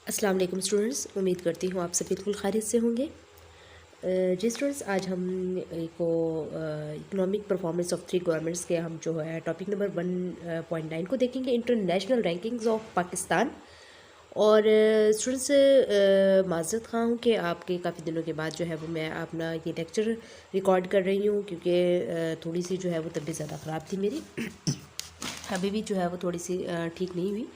अस्सलाम वालेकुम स्टूडेंट्स, उम्मीद करती हूँ आप सब बिल्कुल खैरियत से होंगे। जी स्टूडेंट्स, आज हम economic performance of three governments के हम जो है टॉपिक नंबर 1.9 को देखेंगे, इंटरनेशनल रैंकिंग्स ऑफ पाकिस्तान। और स्टूडेंट्स, माज़रत ख़्वाह हूँ कि आपके काफ़ी दिनों के बाद जो है वो मैं अपना ये लेक्चर रिकॉर्ड कर रही हूँ, क्योंकि थोड़ी सी जो है वो तबीयत ज़्यादा ख़राब थी मेरी। अभी भी जो है वो थोड़ी सी ठीक नहीं हुई।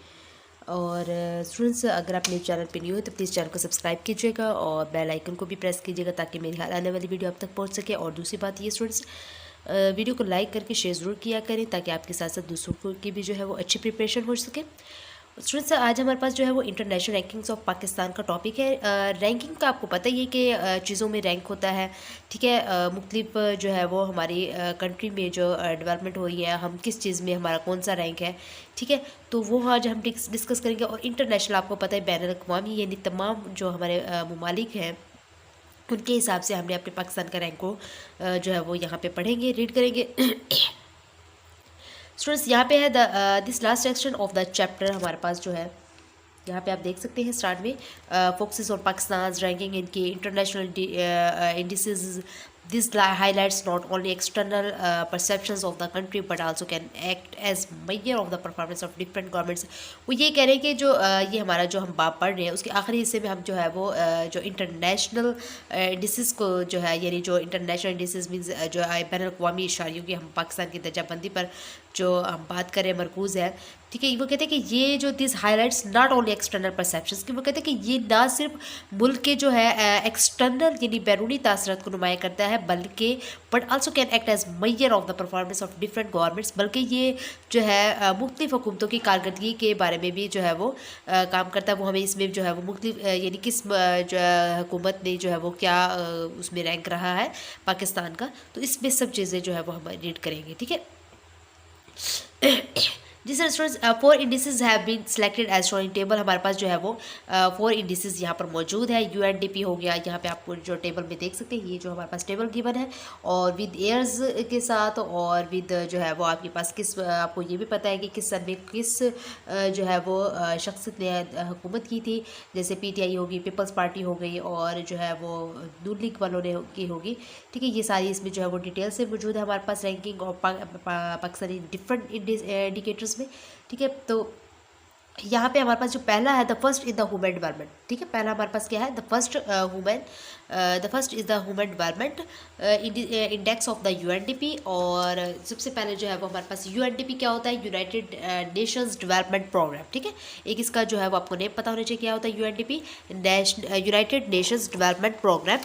और स्टूडेंट्स, अगर आप मेरे चैनल पे न्यू है तो प्लीज़ चैनल को सब्सक्राइब कीजिएगा और बेल आइकन को भी प्रेस कीजिएगा ताकि मेरी हर आने वाली वीडियो आप तक पहुंच सके। और दूसरी बात ये स्टूडेंट्स, वीडियो को लाइक करके शेयर ज़रूर किया करें ताकि आपके साथ साथ दूसरों को की भी जो है वो अच्छी प्रिपरेशन हो सके। स्टूडेंट्स, आज हमारे पास जो है वो इंटरनेशनल रैंकिंग्स ऑफ पाकिस्तान का टॉपिक है। रैंकिंग का आपको पता ही है कि चीज़ों में रैंक होता है, ठीक है। मुख्तलिफ जो है वो हमारी कंट्री में जो डेवलपमेंट हो रही है, हम किस चीज़ में हमारा कौन सा रैंक है, ठीक है। तो वो आज हम डिस्कस करेंगे। और इंटरनेशनल आपको पता है बैनुल अक़वामी यानी तमाम जो हमारे ममालिक हैं उनके हिसाब से हमने अपने पाकिस्तान का रैंक को जो है वो यहाँ पे पढ़ेंगे, रीड करेंगे। स्टूडेंट्स, यहाँ पे है this last section of the chapter. हमारे पास जो है यहाँ पे आप देख सकते हैं स्टार्ट में फोकसेस ऑन पाकिस्तान रैंकिंग इनके international indices. This highlights not only external perceptions of the country but also can act as measure of the performance of different governments। वो ये कह रहे हैं कि जो ये हमारा जो हम बात पढ़ रहे हैं उसके आखिरी हिस्से में हम जो है वो जो इंटरनेशनल इंडिसेस को जो है, यानी जो इंटरनेशनल इंडिसेस मीन्स जो बैनुल अक़वामी इशारियों की हम पाकिस्तान की दर्जाबंदी पर जो हम बात करें मरकूज़ है, ठीक है। वो कहते हैं कि ये जो this highlights not only external perceptions, कि वो कहते हैं कि ये ना सिर्फ मुल्क के जो है एक्सटर्नल यानी बैरूनी तासरात को नुमाया करता है, बल्कि but also can act as measure of the performance of different governments, बल्कि ये जो है मुख्तलिफ हुकूमतों की कारकर्दगी के बारे में भी जो है वो काम करता है। वो हमें इसमें जो है वो मुख्तलिफ यानी किस जो हुकूमत ने जो है वो क्या उसमें रैंक रहा है पाकिस्तान का, तो इसमें सब चीज़ें जो है वो हम रीड करेंगे, ठीक है। जी sir students, four indices have been selected as shown in table. हमारे पास जो है वो फोर इंडिसेस यहाँ पर मौजूद है। यूएनडीपी हो गया, यहाँ पे आपको जो टेबल में देख सकते हैं, ये जो हमारे पास टेबल गिवन है और विद ईयर्स के साथ, और विद जो है वो आपके पास किस आपको ये भी पता है कि किस सन में किस जो है वो शख्सियत ने हुकूमत की थी, जैसे पीटीआई होगी, पीपल्स पार्टी हो गई, और जो है वो नून लीग वालों ने की होगी, ठीक है। ये सारी इसमें जो है वो डिटेल से मौजूद है हमारे पास रैंकिंग और पाकिस्तानी डिफरेंट इंडिकेटर्स में, ठीक है। तो यहाँ पे हमारे पास जो पहला है the first is the human development, ठीक है। पहला हमारे पास क्या है, the first is the human development index of the UNDP. और सबसे पहले जो है वो हमारे पास यूएनडीपी क्या होता है, यूनाइटेड नेशंस डेवलपमेंट प्रोग्राम, ठीक है। एक इसका जो है वो आपको नेम पता होना चाहिए क्या होता है UNDP, United Nations Development Programme.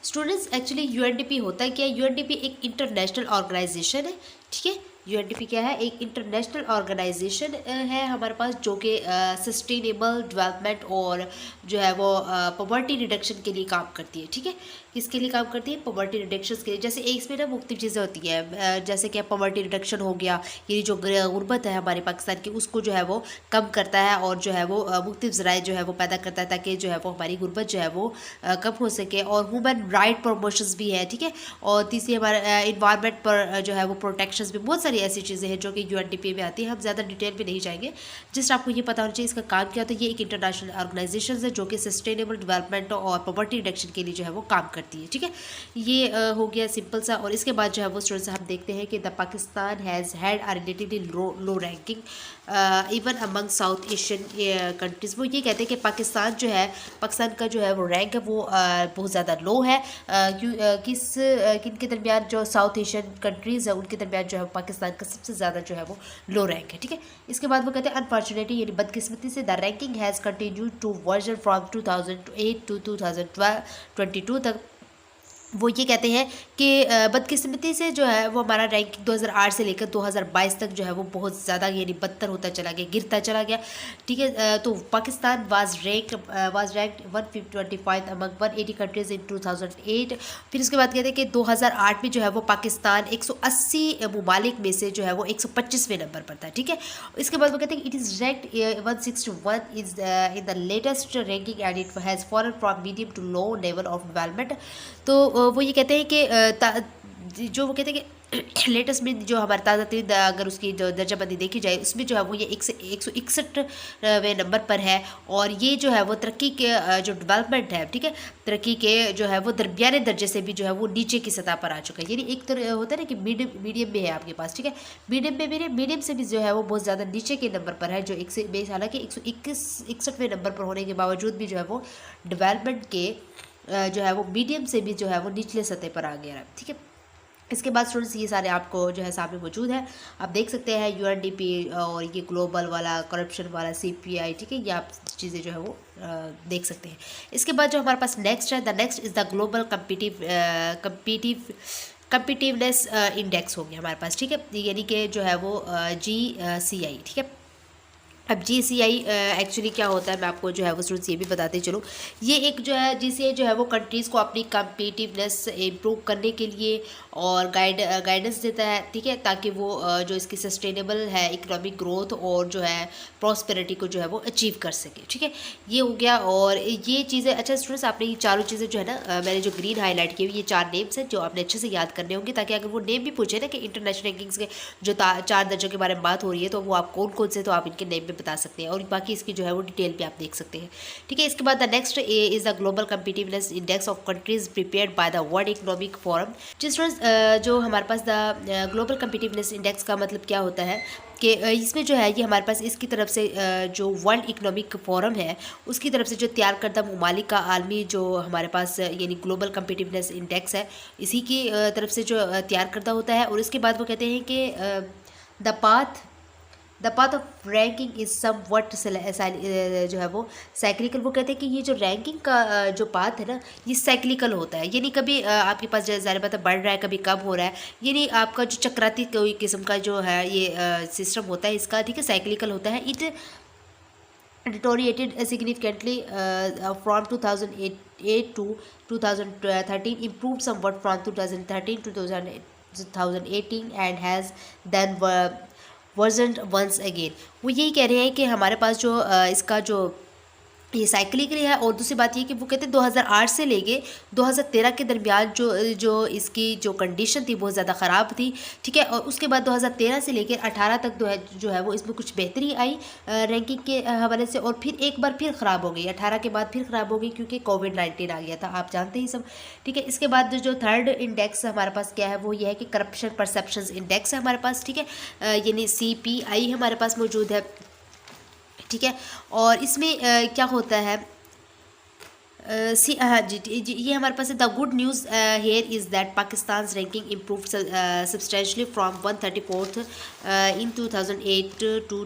Students, actually UNDP होता है क्या, यूएनडीपी एक इंटरनेशनल ऑर्गेनाइजेशन है, ठीक है। यूएनडीपी क्या है, एक इंटरनेशनल ऑर्गेनाइजेशन है हमारे पास, जो कि सस्टेनेबल डेवलपमेंट और जो है वो पॉवर्टी रिडक्शन के लिए काम करती है, ठीक है। किसके लिए काम करती है, पॉवर्टी रिडक्शन के लिए। जैसे इसमें ना मुख्तलिफ चीज़ें होती हैं, जैसे कि पॉवर्टी रिडक्शन हो गया, ये जो गुर्बत है हमारे पाकिस्तान की उसको जो है वो कम करता है, और जो है वो मुख्तलिफ ज़राए जो है वो पैदा करता है ताकि जो है वो हमारी गुर्बत जो है वो कम हो सके। और ह्यूमन राइट प्रमोशंस भी है, ठीक है। और तीसरी हमारा इन्वायरमेंट पर जो है वो प्रोटेक्शंस भी, बहुत सारी ऐसी चीज़ें हैं जो कि यूएनडीपी में आती है। हम ज़्यादा डिटेल में नहीं जाएंगे, जस्ट आपको ये पता होना चाहिए इसका काम क्या होता है। ये एक इंटरनेशनल ऑर्गेनाइजेशन है जो कि सस्टेनेबल डेवलपमेंट और पॉवर्टी रिडक्शन के लिए जो है वो काम करती है, ठीक है। ये हो गया सिंपल सा। और इसके बाद जो है वो स्टूडेंट्स हम देखते हैं कि the Pakistan has had a relatively low ranking even among south Asian countries. वो ये कहते हैं कि पाकिस्तान जो है, पाकिस्तान का जो है वो रैंक है वो बहुत ज़्यादा लो है। किन के दरमियान, जो साउथ एशियन कंट्रीज़ है उनके दरमियान जो है पाकिस्तान का सबसे ज़्यादा जो है वो लो रैंक है, ठीक है। इसके बाद वो कहते हैं अनफॉर्चुनेटली यानी बदकिस्मती से the ranking has continued to worsen from 2008 to 2022 तक। वो ये कहते हैं कि बदकिस्मती से जो है वो हमारा रैंकिंग 2008 से लेकर 2022 तक जो है वो बहुत ज़्यादा यानी बदतर होता चला गया, गिरता चला गया, ठीक है। तो Pakistan was ranked 125 among 180 countries in 2008। फिर उसके बाद कहते हैं कि 2008 में जो है वो पाकिस्तान 180 ममालिक में से जो है वो 125वें नंबर पर था, ठीक है। इसके बाद वो कहते हैं it is ranked 161 is in the latest ranking and it has fallen from medium to low level of development. तो वो ये कहते हैं कि जो वो कहते हैं कि लेटेस्ट में जो हमारा ताज़ा तरीन अगर उसकी जो दर्जाबंदी देखी जाए उसमें जो है वो ये 161वें नंबर पर है। और ये जो है वो तरक्की के जो डेवलपमेंट है, ठीक है, तरक्की के जो है वो दरमियाने दर्जे से भी जो है वो नीचे की सतह पर आ चुका है। यानी एक तरह होता है ना कि मीडियम में है आपके पास, ठीक है, मीडियम में मेरे मीडियम से भी जो है वो बहुत ज़्यादा नीचे के नंबर पर है, जो एक से बेस हालांकि 161वें नंबर पर होने के बावजूद भी जो है वो डेवलपमेंट के जो है वो मीडियम से भी जो है वो निचले सतह पर आ गया है, ठीक है। इसके बाद स्टूडेंट्स ये सारे आपको जो है सामने मौजूद है, आप देख सकते हैं यूएनडीपी और ये ग्लोबल वाला, करप्शन वाला, सीपीआई, ठीक है, ये आप चीज़ें जो है वो देख सकते हैं। इसके बाद जो हमारे पास नेक्स्ट है, the next is the global competitiveness index हो गया हमारे पास, ठीक है, यानी कि जो है वो GCI, ठीक है। अब GCI एक्चुअली क्या होता है, मैं आपको जो है वो स्टूडेंट्स ये भी बताते चलूँ। ये एक जो है GCI जो है वो कंट्रीज़ को अपनी कम्पिटिवनेस इम्प्रूव करने के लिए और गाइडेंस देता है, ठीक है, ताकि वो जो इसकी सस्टेनेबल है इकोनॉमिक ग्रोथ और जो है प्रॉस्पेरिटी को जो है वो अचीव कर सके, ठीक है, ये हो गया। और ये चीज़ें, अच्छा स्टूडेंट्स, आपने ये चारों चीज़ें जो है ना मैंने जो ग्रीन हाईलाइट की हुई, ये 4 नेम्स हैं जो आपने अच्छे से याद करने होंगे, ताकि अगर वो नेम भी पूछे ना कि इंटरनेशनल रैंकिंग्स के जो 4 दर्जों के बारे में बात हो रही है, तो वो आप कौन कौन से, तो आप इनके नेम पे बता सकते हैं और बाकी इसकी जो है वो डिटेल भी आप देख सकते हैं, ठीक है। इसके बाद the next is the global competitiveness index of countries prepared by the World Economic Forum. जिस जो हमारे पास द ग्लोबल कम्पिटिवनेस इंडेक्स का मतलब क्या होता है कि इसमें जो है ये हमारे पास इसकी तरफ से जो वर्ल्ड इकोनॉमिक फोरम है उसकी तरफ से जो तैयार करदा ममालिक का आलमी जो हमारे पास यानी ग्लोबल कम्पिटिवनेस इंडेक्स है, इसी की तरफ से जो तैयार करदा होता है। और इसके बाद वो कहते हैं कि the path of ranking is somewhat जो है वो साइक्लिकल। वो कहते हैं कि ये जो रैंकिंग का जो पाथ है ना, ये साइक्लिकल होता है, यानी कभी आपके पास ज़ाहिर बात है बढ़ रहा है, कभी कम हो रहा है, यानी आपका जो चक्राती कोई किस्म का जो है ये सिस्टम होता है इसका, ठीक है, साइक्लिकल होता है। It deteriorated significantly from 2008 to 2013, improved somewhat from 2013 to 2018 and has then worsen once again. वो यही कह रहे हैं कि हमारे पास जो इसका जो ये साइक्लिकली है। और दूसरी बात ये कि वो कहते हैं 2008 से लेके 2013 के दरमियान जो इसकी जो कंडीशन थी बहुत ज़्यादा ख़राब थी, ठीक है। और उसके बाद 2013 से लेकर 18 तक जो है वो इसमें कुछ बेहतरी आई रैंकिंग के हवाले से, और फिर एक बार फिर ख़राब हो गई 18 के बाद, फिर ख़राब हो गई क्योंकि कोविड-19 आ गया था, आप जानते ही सब, ठीक है। इसके बाद जो थर्ड इंडेक्स हमारे पास क्या है वो ये है कि करप्शन परसेप्शंस इंडेक्स है हमारे पास, ठीक है, यानी CPI हमारे पास मौजूद है, ठीक है। और इसमें क्या होता है हाँ जी, ये हमारे पास है। The good news here is that Pakistan ranking improve substantially from 134th in 2008 to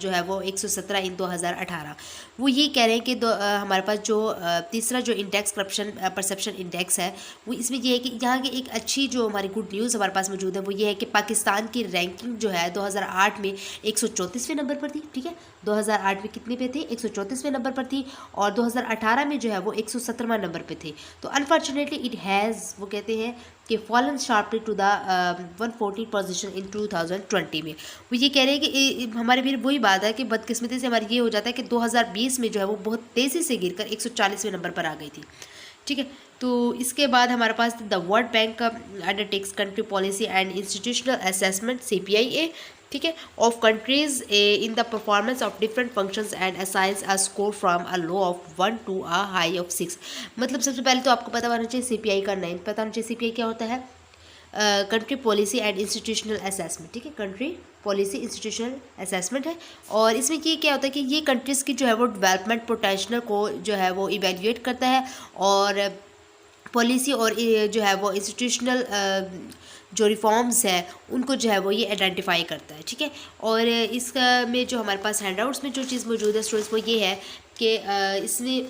जो है वो 117 इन 2018। वो ये कह रहे हैं कि हमारे पास जो तीसरा जो इंडेक्स करप्शन परसेप्शन इंडेक्स है वो इसमें ये है कि यहाँ की एक अच्छी जो हमारी गुड न्यूज़ हमारे पास मौजूद है वो ये है कि पाकिस्तान की रैंकिंग जो है 2008 में 134वें नंबर पर थी, ठीक है, 2008 में कितने पे थी, 134वें नंबर पर थी, और 2018 में जो है वो 117वां नंबर पे थे। तो अनफॉर्चुनेटली इट हैज़, वो कहते हैं कि fallen sharply to the 114 position in 2020 में। वो ये कह रहे हैं कि हमारे फिर वही बात है कि बदकिस्मती से हमारी ये हो जाता है कि 2020 में जो है वो बहुत तेज़ी से गिरकर 140वें नंबर पर आ गई थी, ठीक है। तो इसके बाद हमारे पास the World Bank undertakes country policy and institutional assessment CPIA, ठीक है, of countries in the performance of different functions and assigns a score from a low of 1 to a high of 6। मतलब सबसे पहले तो आपको पता होना चाहिए CPI का नेम पता होना चाहिए। CPI क्या होता है, country policy and institutional assessment, ठीक है, कंट्री पॉलिसी इंस्टीट्यूशनल असेसमेंट है। और इसमें ये क्या होता है कि ये कंट्रीज़ की जो है वो डेवलपमेंट पोटेंशियल को जो है वो इवेल्युएट करता है, और पॉलिसी और जो है वो इंस्टीट्यूशनल जो रिफॉर्म्स है उनको जो है वो ये आइडेंटिफाई करता है, ठीक है। और इसका में जो हमारे पास हैंडआउट्स में जो चीज़ मौजूद है स्टूडेंट्स वो ये है कि इसमें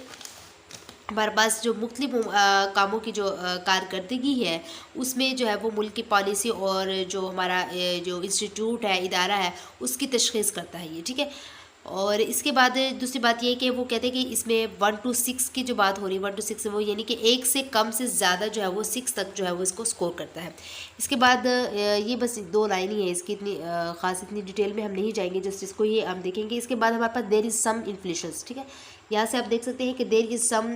हमारे पास जो मुख्तलिफ कामों की जो कारकर्दगी है उसमें जो है वो मुल्क की पॉलिसी और जो हमारा जो इंस्टीट्यूट है, इदारा है, उसकी तशख़ीस करता है ये, ठीक है। और इसके बाद दूसरी बात ये है कि वो कहते हैं कि इसमें 1 to 6 की जो बात हो रही है, 1 to 6 वो यानी कि 1 से कम से ज़्यादा जो है वो 6 तक जो है वो इसको स्कोर करता है। इसके बाद ये बस 2 लाइन ही है इसकी, इतनी ख़ास इतनी डिटेल में हम नहीं जाएंगे, जस्ट इसको ये हम देखेंगे। इसके बाद हमारे पास देयर इज़ सम इन्फ्लेशंस, ठीक है, यहाँ से आप देख सकते हैं कि there is some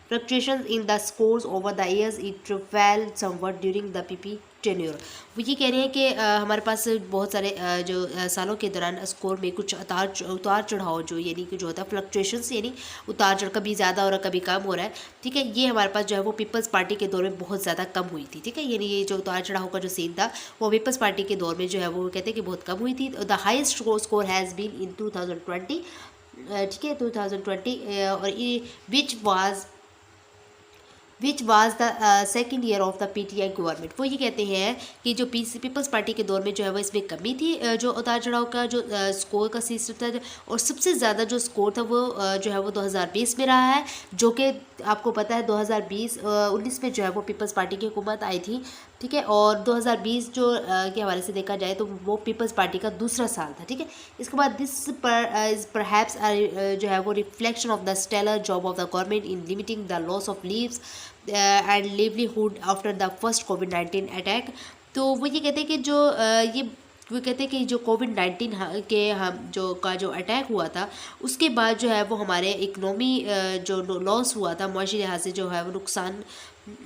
fluctuation in the scores over the years, it fell somewhat during the PP tenure. वो ये कह रहे हैं कि हमारे पास बहुत सारे जो सालों के दौरान स्कोर में कुछ उतार चढ़ाव जो यानी कि जो होता है फ्लक्चुएशंस, यानी उतार चढ़ कभी ज़्यादा हो रहा है कभी कम हो रहा है, ठीक है। ये हमारे पास जो है वो पीपल्स पार्टी के दौर में बहुत ज़्यादा कम हुई थी, ठीक है। यानी ये जो उतार चढ़ाव का जो सीन था वो पीपल्स पार्टी के दौर में जो है वो कहते हैं कि बहुत कम हुई थी। The highest score has been in 2020, ठीक है, 2020, और which was the second year of the PTI government. वो ये कहते हैं कि जो पीपल्स पार्टी के दौर में जो है वो इसमें कमी थी, जो उतार चढ़ाव का जो स्कोर का सिस्टम था, और सबसे ज़्यादा जो स्कोर था वो जो है वो 2020 में रहा है, जो कि आपको पता है 2019 में जो है वो पीपल्स पार्टी की हुकूमत आई थी, ठीक है। और 2020 जो के हवाले से देखा जाए तो वो पीपल्स पार्टी का दूसरा साल था, ठीक है। इसके बाद दिस इज परहैप्स जो है वो reflection of the stellar job of the government in limiting the loss of lives and livelihood after the first कोविड-19 अटैक। तो वो ये कहते हैं कि जो ये वो कहते हैं कि जो कोविड-19 के हम जो अटैक हुआ था उसके बाद जो है वो हमारे इकनॉमी जो लॉस हुआ था, मुआशी लिहाज से जो है वो नुकसान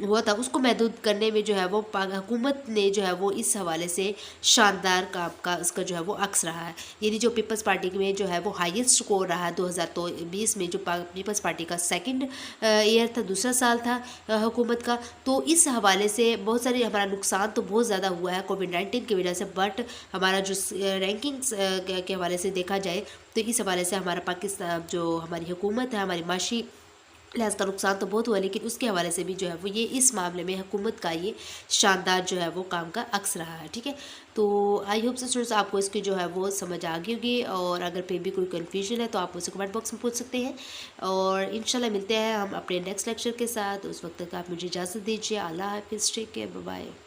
हुआ था, उसको महदूद करने में जो है वो हुकूमत ने जो है वो इस हवाले से शानदार काम का उसका जो है वो अक्स रहा है। यानी जो पीपल्स पार्टी में जो है वो हाईएस्ट स्कोर रहा है 2020 में, जो पीपल्स पार्टी का सेकंड ईयर था, दूसरा साल था हुकूमत का। तो इस हवाले से बहुत सारी हमारा नुकसान तो बहुत ज़्यादा हुआ है कोविड-19 की वजह से, बट हमारा जो रैंकिंग्स के हवाले से देखा जाए तो इस हवाले से हमारा पाकिस्तान जो हमारी हुकूमत है, हमारी माशी लिहाज का नुकसान तो बहुत हुआ, लेकिन उसके हवाले से भी जो है वो ये इस मामले में हुकूमत का ये शानदार जो है वो काम का अक्स रहा है, ठीक है। तो आई होप सो स्टूडेंट्स आपको इसकी जो है वो समझ आ गई होगी, और अगर फिर भी कोई कन्फ्यूजन है तो आप मुझसे कमेंट बॉक्स में पूछ सकते हैं, और इंशाल्लाह मिलते हैं हम अपने नेक्स्ट लेक्चर के साथ। उस वक्त तक आप मुझे इजाज़त दीजिए। अल्लाह हाफिज़, टेक केयर, बाय बाय।